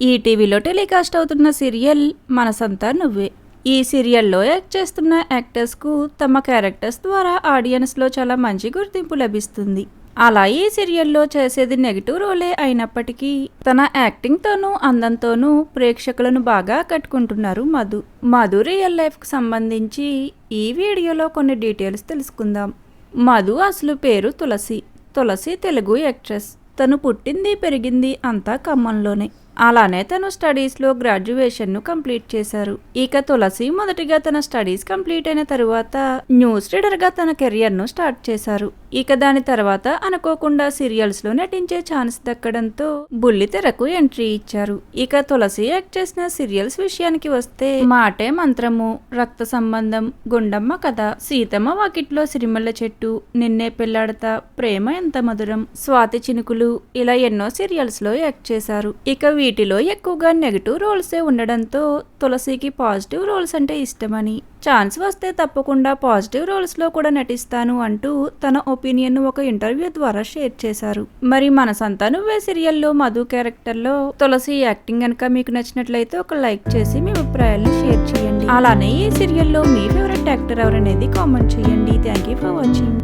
ఈ టీవీలో టెలికాస్ట్ అవుతున్న సీరియల్ మనసంతా నువ్వే. ఈ సీరియల్లో యాక్ట్ చేస్తున్న యాక్టర్స్కు తమ క్యారెక్టర్స్ ద్వారా ఆడియన్స్లో చాలా మంచి గుర్తింపు లభిస్తుంది. అలా ఈ సీరియల్లో చేసేది నెగిటివ్ రోలే అయినప్పటికీ తన యాక్టింగ్తోనూ అందంతోనూ ప్రేక్షకులను బాగా ఆకట్టుకుంటున్నారు మధు రియల్ లైఫ్కి సంబంధించి ఈ వీడియోలో కొన్ని డీటెయిల్స్ తెలుసుకుందాం. మధు అసలు పేరు తులసి తెలుగు యాక్ట్రెస్. తను పుట్టింది పెరిగింది అంతా ఖమ్మంలోనే. అలానే తను స్టడీస్లో గ్రాడ్యుయేషన్ను కంప్లీట్ చేశారు. ఇక తులసి మొదటిగా తన స్టడీస్ కంప్లీట్ అయిన తరువాత న్యూస్ రీడర్గా తన కెరియర్ను స్టార్ట్ చేశారు. ఇక దాని తర్వాత అనుకోకుండా సీరియల్స్లో నటించే ఛాన్స్ దక్కడంతో బుల్లితెరకు ఎంట్రీ ఇచ్చారు. ఇక తులసి యాక్ట్ చేసిన సీరియల్స్ విషయానికి వస్తే మాటే మంత్రము, రక్త సంబంధం, గుండమ్మ కథ, సీతమ్మ వాకిట్లో సిరిమల్ల చెట్టు, నిన్నే పెళ్లాడతా, ప్రేమ ఎంత మధురం, స్వాతి చినుకులు ఇలా ఎన్నో సీరియల్స్ లో యాక్ట్ చేశారు. ఇక వీటిలో ఎక్కువగా నెగిటివ్ రోల్సే ఉండడంతో తులసికి పాజిటివ్ రోల్స్ అంటే ఇష్టమని, ఛాన్స్ వస్తే తప్పకుండా పాజిటివ్ రోల్స్ లో కూడా నటిస్తాను అంటూ తన ఒపీనియన్ ఒక ఇంటర్వ్యూ ద్వారా షేర్ చేశారు. మరి మనసంతా నువ్వే సీరియల్లో మధు క్యారెక్టర్లో తులసి యాక్టింగ్ కనుక మీకు నచ్చినట్లయితే ఒక లైక్ చేసి మీ అభిప్రాయాలను షేర్ చేయండి. అలానే ఈ సీరియల్లో మీ ఫేవరెట్ యాక్టర్ ఎవరనేది కామెంట్ చేయండి. Thank you for watching.